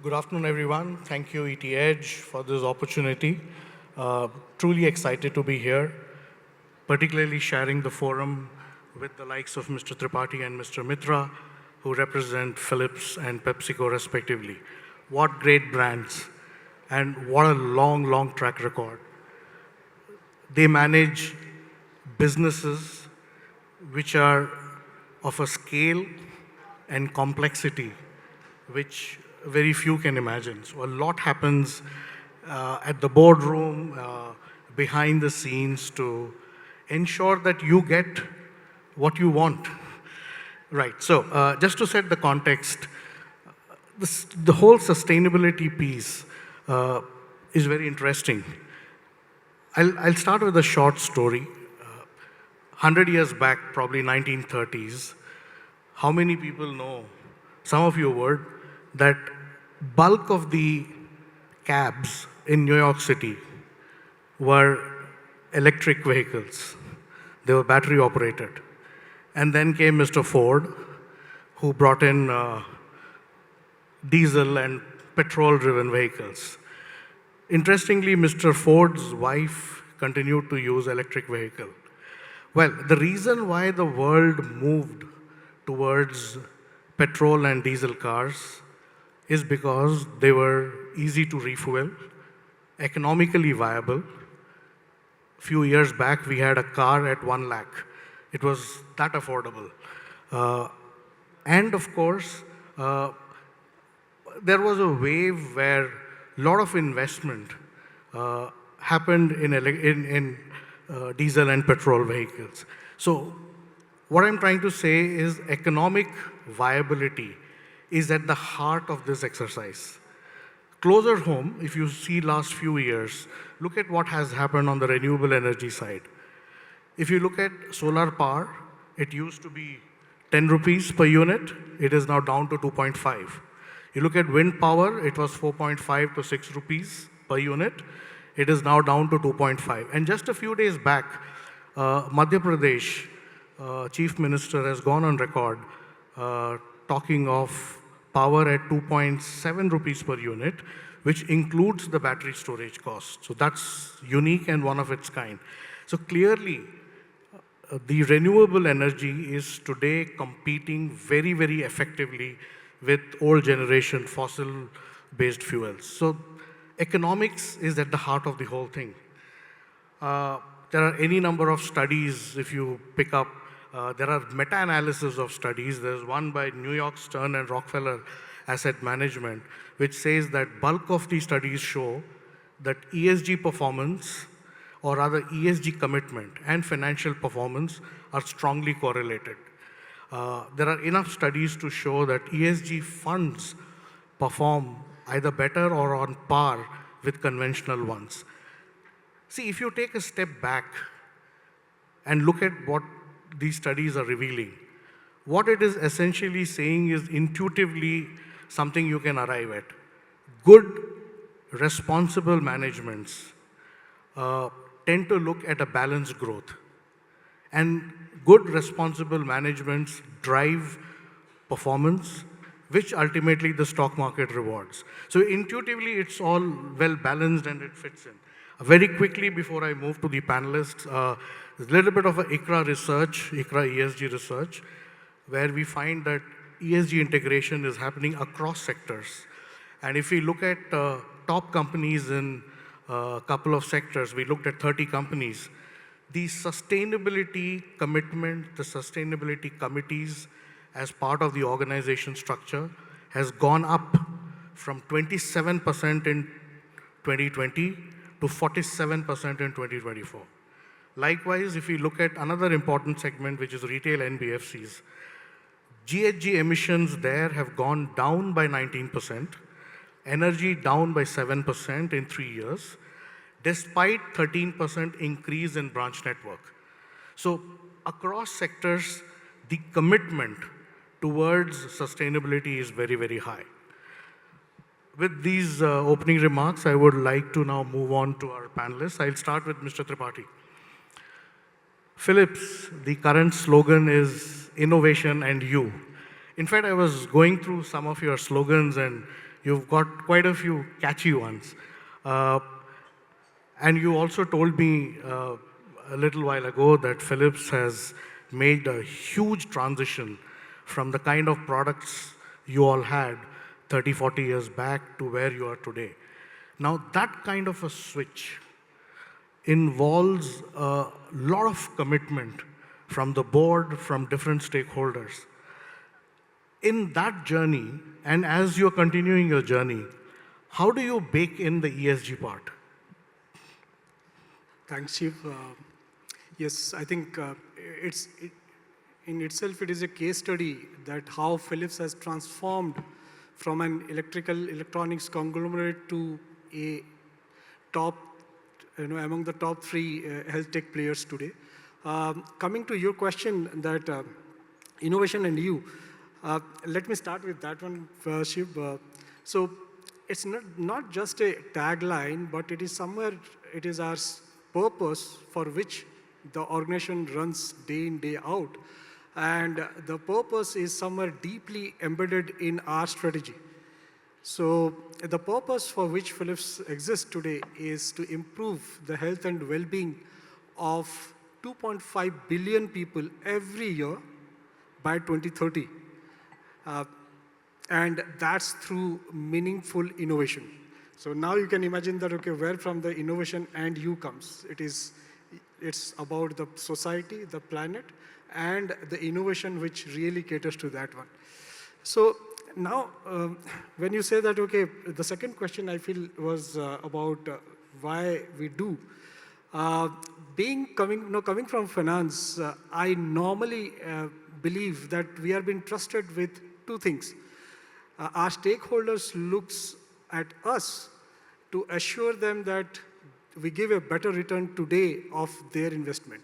Good afternoon, everyone. Thank you, ET Edge, for this opportunity. Truly excited to be here, particularly sharing the forum with the likes of Mr. Tripathi and Mr. Mitra, who represent Philips and PepsiCo respectively. What great brands, and what a long, long track record. They manage businesses which are of a scale and complexity which very few can imagine. So a lot happens at the boardroom, behind the scenes to ensure that you get what you want. Right, so just to set the context, the whole sustainability piece is very interesting. I'll start with a short story. 100 years back, probably 1930s, how many people know, some of you would, that bulk of the cabs in New York City were electric vehicles. They were battery operated. And then came Mr. Ford, who brought in diesel and petrol-driven vehicles. Interestingly, Mr. Ford's wife continued to use electric vehicle. Well, the reason why the world moved towards petrol and diesel cars is because they were easy to refuel, economically viable. A few years back, we had a car at 1 lakh. It was that affordable. And of course, there was a wave where a lot of investment happened in diesel and petrol vehicles. So what I'm trying to say is economic viability is at the heart of this exercise. Closer home, if you see last few years, look at what has happened on the renewable energy side. If you look at solar power, it used to be 10 rupees per unit, it is now down to 2.5. You look at wind power, it was 4.5 to 6 rupees per unit, it is now down to 2.5. And just a few days back, Madhya Pradesh Chief Minister has gone on record talking of power at 2.7 rupees per unit, which includes the battery storage cost. So that's unique and one of its kind. So clearly, the renewable energy is today competing very, very effectively with old generation fossil-based fuels. So economics is at the heart of the whole thing. There are any number of studies, if you pick up, there are meta-analysis of studies. There's one by New York Stern and Rockefeller Asset Management, which says that bulk of these studies show that ESG performance, or rather ESG commitment and financial performance are strongly correlated. There are enough studies to show that ESG funds perform either better or on par with conventional ones. See, if you take a step back and look at what these studies are revealing, what it is essentially saying is intuitively something you can arrive at. Good, responsible managements tend to look at a balanced growth. And good, responsible managements drive performance, which ultimately the stock market rewards. So intuitively, it's all well balanced and it fits in. Very quickly, before I move to the panelists, there's a little bit of a ICRA research, ICRA ESG research, where we find that ESG integration is happening across sectors. And if we look at top companies in a couple of sectors, we looked at 30 companies, the sustainability commitment, the sustainability committees as part of the organization structure has gone up from 27% in 2020 to 47% in 2024. Likewise, if we look at another important segment, which is retail NBFCs, GHG emissions there have gone down by 19%, energy down by 7% in 3 years, despite 13% increase in branch network. So across sectors, the commitment towards sustainability is very, very high. With these opening remarks, I would like to now move on to our panelists. I'll start with Mr. Tripathi. Philips, the current slogan is innovation and you. In fact, I was going through some of your slogans and you've got quite a few catchy ones. And you also told me a little while ago that Philips has made a huge transition from the kind of products you all had 30, 40 years back to where you are today. Now, that kind of a switch involves a lot of commitment from the board, from different stakeholders. In that journey, and as you're continuing your journey, how do you bake in the ESG part? Thanks, Chief. Yes, I think in itself, it is a case study that how Philips has transformed from an electronics conglomerate to a top, among the top 3 health tech players today. Coming to your question that innovation and you, let me start with that one, Shiv. So it's not just a tagline, but it is somewhere, it is our purpose for which the organization runs day in, day out. And the purpose is somewhere deeply embedded in our strategy. So the purpose for which Philips exists today is to improve the health and well-being of 2.5 billion people every year by 2030. And that's through meaningful innovation. So now you can imagine that, okay, where from the innovation and you comes. It's about the society, the planet, and the innovation which really caters to that one. So now, when you say that, okay, the second question I feel was about why we do. Coming from finance, I normally believe that we are being trusted with 2 things. Our stakeholders looks at us to assure them that we give a better return today of their investment.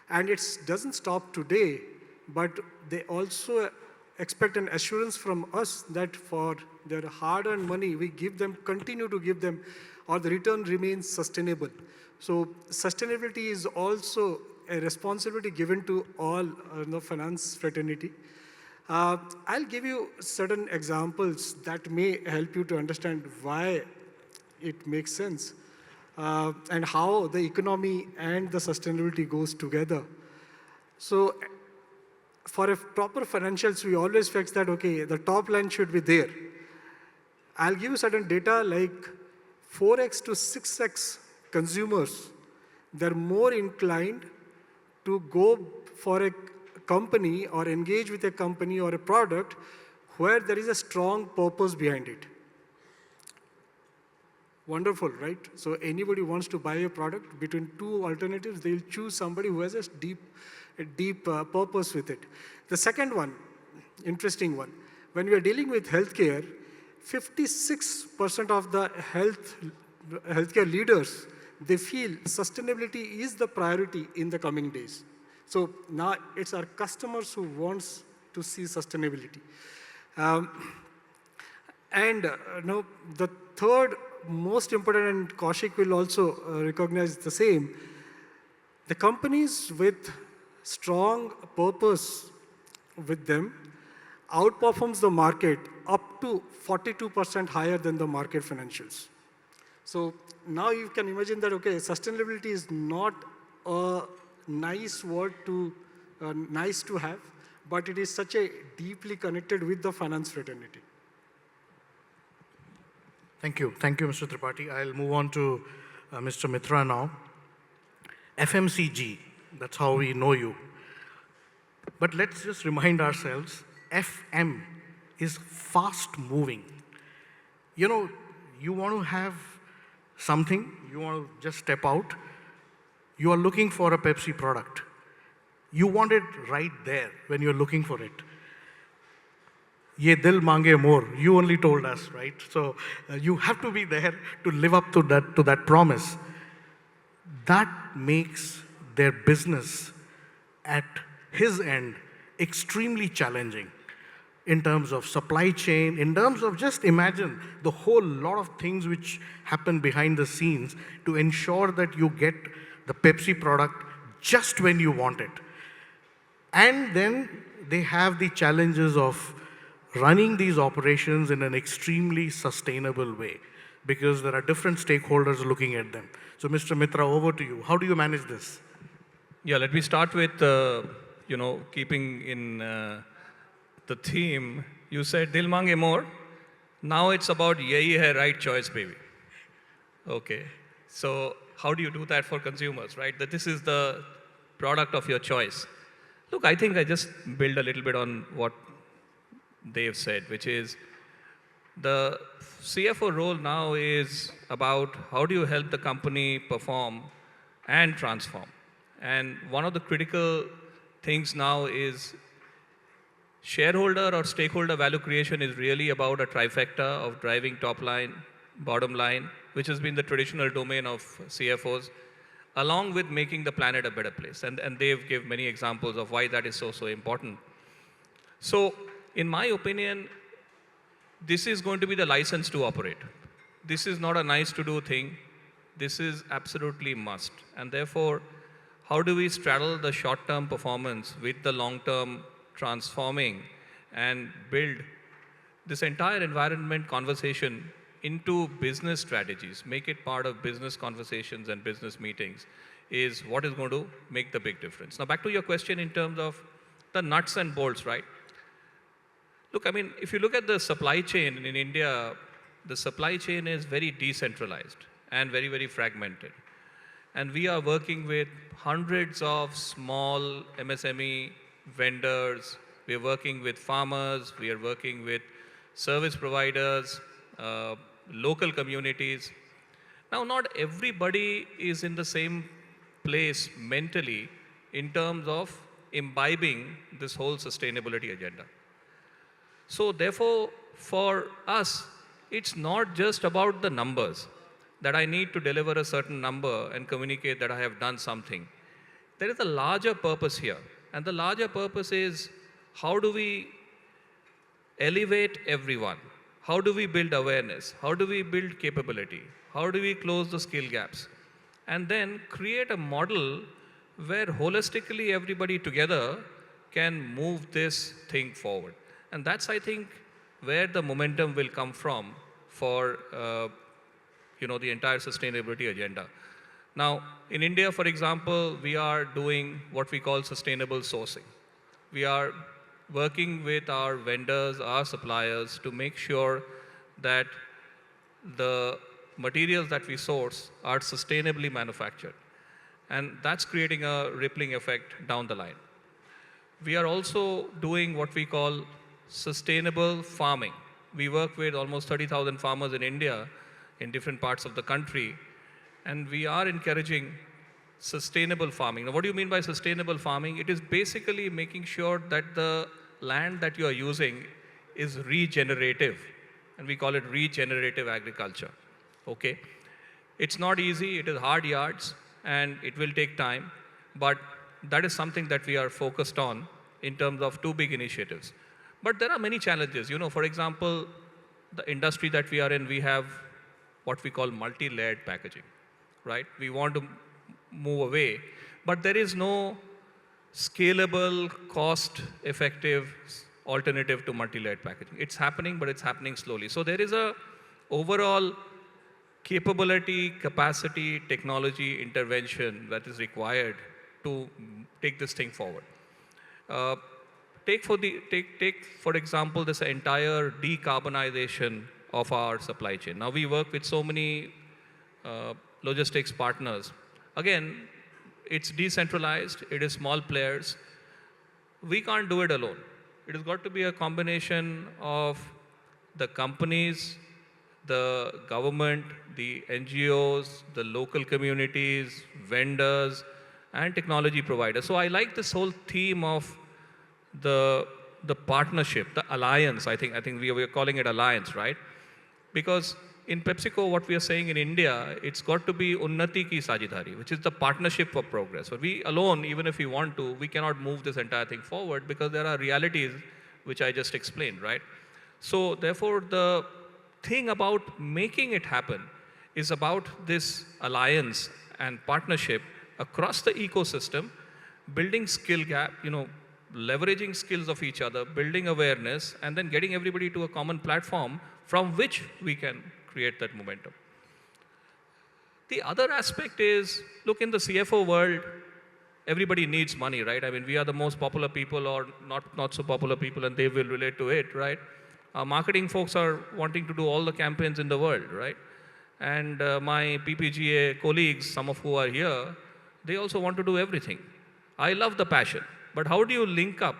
And it doesn't stop today, but they also expect an assurance from us that for their hard-earned money, we continue to give them, or the return remains sustainable. So sustainability is also a responsibility given to all the finance fraternity. I'll give you certain examples that may help you to understand why it makes sense and how the economy and the sustainability goes together. So for a proper financials, we always fix that, okay, the top line should be there. I'll give you certain data like 4x to 6x consumers, they're more inclined to go for a company or engage with a company or a product where there is a strong purpose behind it. Wonderful, right? So anybody wants to buy a product, between 2 alternatives, they'll choose somebody who has a deep purpose with it. The second one, interesting one, when we are dealing with healthcare, 56% of the healthcare leaders, they feel sustainability is the priority in the coming days. So now it's our customers who wants to see sustainability. The third most important, and Kaushik will also recognize the same, the companies with strong purpose with them outperforms the market up to 42% higher than the market financials. So now you can imagine that, okay, sustainability is not a nice word to, nice to have, but it is such a deeply connected with the finance fraternity. Thank you, Mr. Tripathi. I'll move on to Mr. Mitra now. FMCG, that's how we know you. But let's just remind ourselves, FM is fast moving. You know, you want to have something, you want to just step out, you are looking for a Pepsi product. You want it right there when you're looking for it. Ye dil mange more, you only told us, right? So you have to be there to live up to that promise. That makes their business at his end extremely challenging in terms of supply chain, in terms of just imagine the whole lot of things which happen behind the scenes to ensure that you get the Pepsi product just when you want it. And then they have the challenges of running these operations in an extremely sustainable way, because there are different stakeholders looking at them. So Mr. Mitra, over to you. How do you manage this? Yeah, let me start with, keeping in the theme. You said, Dil Mange More. Now it's about Yahi Hai Right Choice, baby. Okay. So how do you do that for consumers, right? That this is the product of your choice. Look, I think I just build a little bit on what they've said, which is the CFO role now is about how do you help the company perform and transform. And one of the critical things now is shareholder or stakeholder value creation is really about a trifecta of driving top line, bottom line, which has been the traditional domain of CFOs, along with making the planet a better place. And they've given many examples of why that is so important. So, in my opinion, this is going to be the license to operate. This is not a nice to do thing. This is absolutely must. And therefore, how do we straddle the short-term performance with the long-term transforming and build this entire environment conversation into business strategies, make it part of business conversations and business meetings, is what is going to make the big difference. Now, back to your question in terms of the nuts and bolts, right? Look, I mean, if you look at the supply chain in India, the supply chain is very decentralized and very, very fragmented. And we are working with hundreds of small MSME vendors. We are working with farmers. We are working with service providers, local communities. Now, not everybody is in the same place mentally in terms of imbibing this whole sustainability agenda. So therefore, for us, it's not just about the numbers, that I need to deliver a certain number and communicate that I have done something. There is a larger purpose here. And the larger purpose is, how do we elevate everyone? How do we build awareness? How do we build capability? How do we close the skill gaps? And then create a model where holistically everybody together can move this thing forward. And that's, I think, where the momentum will come from for the entire sustainability agenda. Now, in India, for example, we are doing what we call sustainable sourcing. We are working with our vendors, our suppliers, to make sure that the materials that we source are sustainably manufactured. And that's creating a rippling effect down the line. We are also doing what we call sustainable farming. We work with almost 30,000 farmers in India, in different parts of the country, and we are encouraging sustainable farming. Now, what do you mean by sustainable farming? It is basically making sure that the land that you are using is regenerative, and we call it regenerative agriculture. Okay? It's not easy, it is hard yards, and it will take time, but that is something that we are focused on in terms of two big initiatives. But there are many challenges. For example, the industry that we are in, we have what we call multi-layered packaging, right? We want to move away, but there is no scalable, cost-effective alternative to multi-layered packaging. It's happening, but it's happening slowly. So there is a overall capability, capacity, technology intervention that is required to take this thing forward. Take for example, this entire decarbonization of our supply chain. Now, we work with so many logistics partners. Again, it's decentralized, it is small players. We can't do it alone. It has got to be a combination of the companies, the government, the NGOs, the local communities, vendors, and technology providers. So I like this whole theme of the partnership, the alliance. I think we are calling it alliance, right? Because in PepsiCo, what we are saying in India, it's got to be Unnati ki Sajidari, which is the partnership for progress. But we alone, even if we want to, we cannot move this entire thing forward because there are realities which I just explained, right? So therefore, the thing about making it happen is about this alliance and partnership across the ecosystem, building skill gap, leveraging skills of each other, building awareness, and then getting everybody to a common platform from which we can create that momentum. The other aspect is, look, in the CFO world, everybody needs money, right? I mean, we are the most popular people or not so popular people, and they will relate to it, right? Our marketing folks are wanting to do all the campaigns in the world, right? And my PPGA colleagues, some of who are here, they also want to do everything. I love the passion, but how do you link up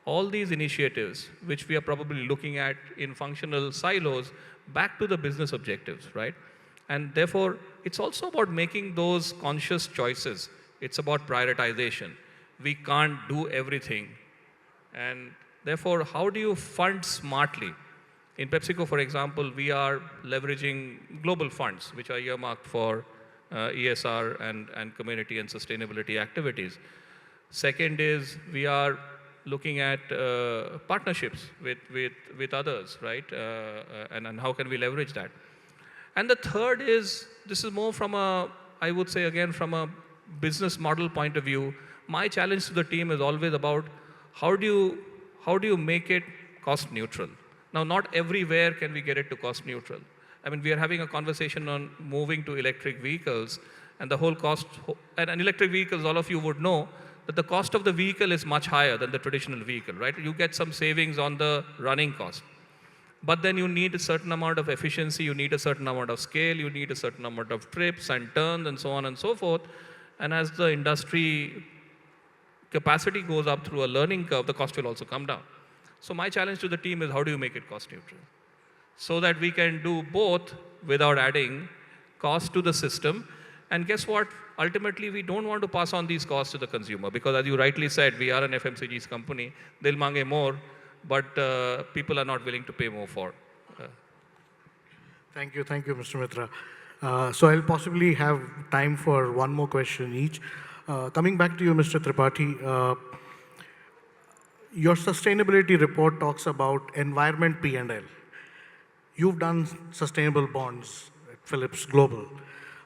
all these initiatives, which we are probably looking at in functional silos, back to the business objectives, right? And therefore, it's also about making those conscious choices. It's about prioritization. We can't do everything. And therefore, how do you fund smartly? In PepsiCo, for example, we are leveraging global funds, which are earmarked for ESR and community and sustainability activities. Second is we are looking at partnerships with others, right? And how can we leverage that? And the third is, this is more from a, I would say again, from a business model point of view. My challenge to the team is always about how do you make it cost neutral? Now, not everywhere can we get it to cost neutral. I mean, we are having a conversation on moving to electric vehicles, and the whole cost, and electric vehicles, all of you would know that the cost of the vehicle is much higher than the traditional vehicle, right? You get some savings on the running cost. But then you need a certain amount of efficiency, you need a certain amount of scale, you need a certain amount of trips and turns and so on and so forth. And as the industry capacity goes up through a learning curve, the cost will also come down. So my challenge to the team is, how do you make it cost neutral? So that we can do both without adding cost to the system. And guess what? Ultimately, we don't want to pass on these costs to the consumer, because as you rightly said, we are an FMCG's company. They'll mange more, but people are not willing to pay more for. Thank you, Mr. Mitra. So I'll possibly have time for one more question each. Coming back to you, Mr. Tripathi, your sustainability report talks about environment P&L. You've done sustainable bonds at Philips Global.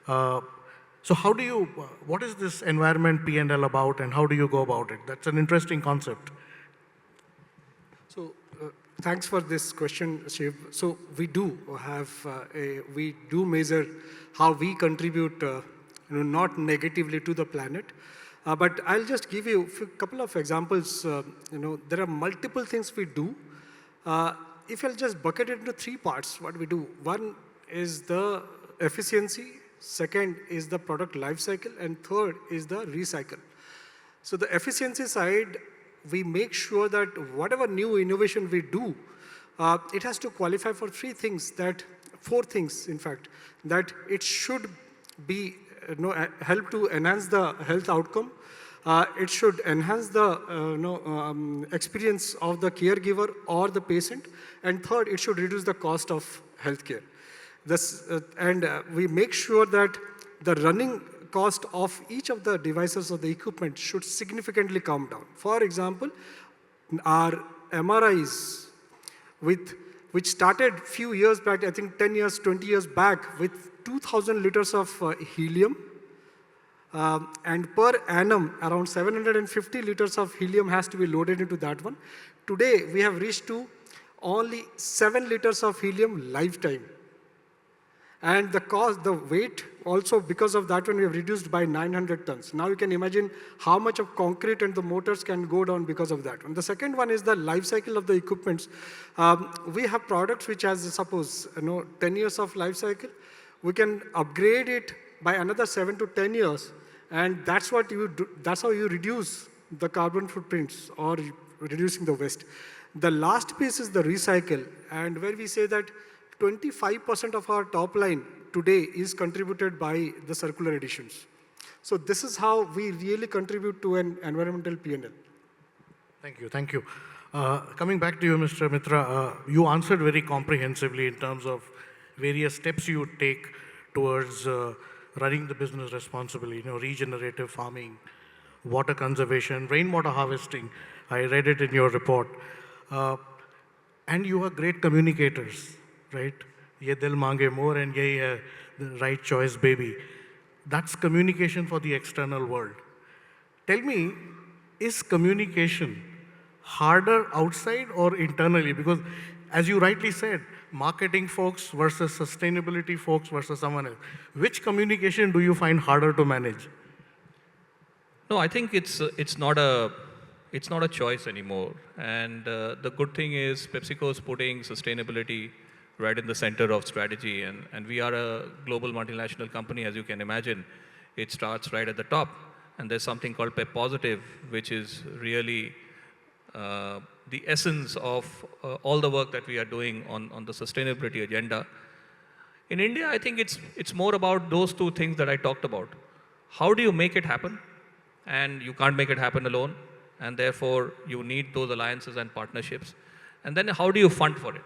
So how do you, what is this environment P&L about, and how do you go about it? That's an interesting concept. So thanks for this question, Shiv. So we do have, we do measure how we contribute, not negatively to the planet. But I'll just give you a couple of examples. There are multiple things we do. If I'll just bucket it into three parts, what we do. One is the efficiency, second is the product life cycle, and third is the recycle. So the efficiency side, we make sure that whatever new innovation we do, it has to qualify for four things, in fact, that it should be, help to enhance the health outcome. It should enhance the experience of the caregiver or the patient. And third, it should reduce the cost of healthcare. We make sure that the running cost of each of the devices or the equipment should significantly come down. For example, our MRIs, which started few years back, I think 10 years, 20 years back, with 2,000 liters of helium, and per annum, around 750 liters of helium has to be loaded into that one. Today, we have reached to only 7 liters of helium lifetime. And the cost, the weight, also because of that one, we have reduced by 900 tons. Now you can imagine how much of concrete and the motors can go down because of that one. The second one is the life cycle of the equipments. We have products which has, suppose, 10 years of life cycle. We can upgrade it by another 7 to 10 years. And that's what you do. That's how you reduce the carbon footprints or reducing the waste. The last piece is the recycle, and where we say that 25% of our top line today is contributed by the circular additions. So this is how we really contribute to an environmental P&L. Thank you. Coming back to you, Mr. Mitra, you answered very comprehensively in terms of various steps you take towards running the business responsibly, regenerative farming, water conservation, rainwater harvesting. I read it in your report. And you are great communicators, right? Ye dil mange more and yehi hai the right choice, baby. That's communication for the external world. Tell me, is communication harder outside or internally? Because as you rightly said, marketing folks versus sustainability folks versus someone else. Which communication do you find harder to manage? No, I think it's not a choice anymore. And the good thing is PepsiCo is putting sustainability right in the center of strategy. And we are a global multinational company, as you can imagine. It starts right at the top. And there's something called Pep Positive, which is really the essence of all the work that we are doing on the sustainability agenda. In India, I think it's more about those two things that I talked about. How do you make it happen? And you can't make it happen alone. And therefore, you need those alliances and partnerships. And then how do you fund for it?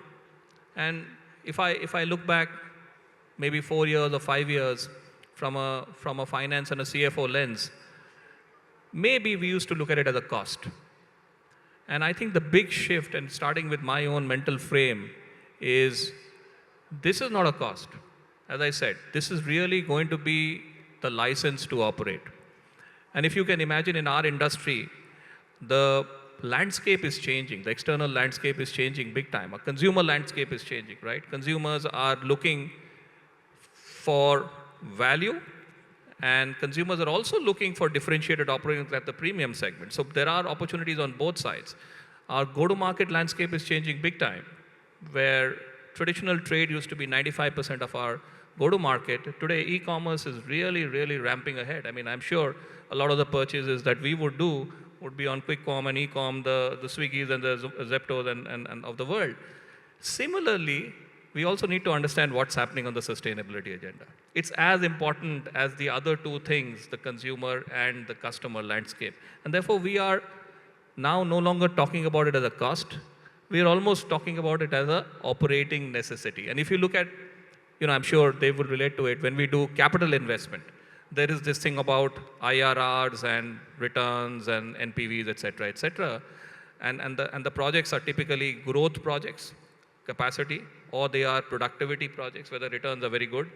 And if I look back maybe 4 years or 5 years from a finance and a CFO lens, maybe we used to look at it as a cost. And I think the big shift, and starting with my own mental frame, is this is not a cost. As I said, this is really going to be the license to operate. And if you can imagine in our industry, the landscape is changing. The external landscape is changing big time. A consumer landscape is changing, right? Consumers are looking for value, and consumers are also looking for differentiated offerings at the premium segment. So there are opportunities on both sides. Our go-to-market landscape is changing big time, where traditional trade used to be 95% of our go-to-market. Today, e-commerce is really, really ramping ahead. I mean, I'm sure a lot of the purchases that we would do would be on quick com and e-com, the Swiggies and the Zeptos and of the world. Similarly, we also need to understand what's happening on the sustainability agenda. It's as important as the other two things, the consumer and the customer landscape. And therefore, we are now no longer talking about it as a cost. We are almost talking about it as an operating necessity. And if you look at, I'm sure they will relate to it, when we do capital investment, there is this thing about IRRs and returns and NPVs, et cetera, and the projects are typically growth projects, capacity, or they are productivity projects where the returns are very good.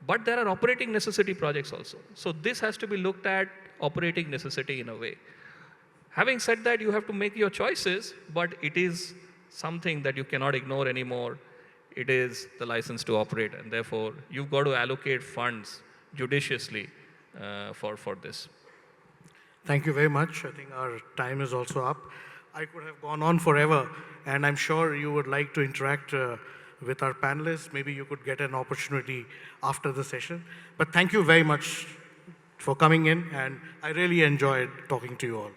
But there are operating necessity projects also. So this has to be looked at operating necessity in a way. Having said that, you have to make your choices, but it is something that you cannot ignore anymore. It is the license to operate, and therefore you've got to allocate funds judiciously for this. Thank you very much. I think our time is also up. I could have gone on forever, and I'm sure you would like to interact with our panelists. Maybe you could get an opportunity after the session. But thank you very much for coming in, and I really enjoyed talking to you all.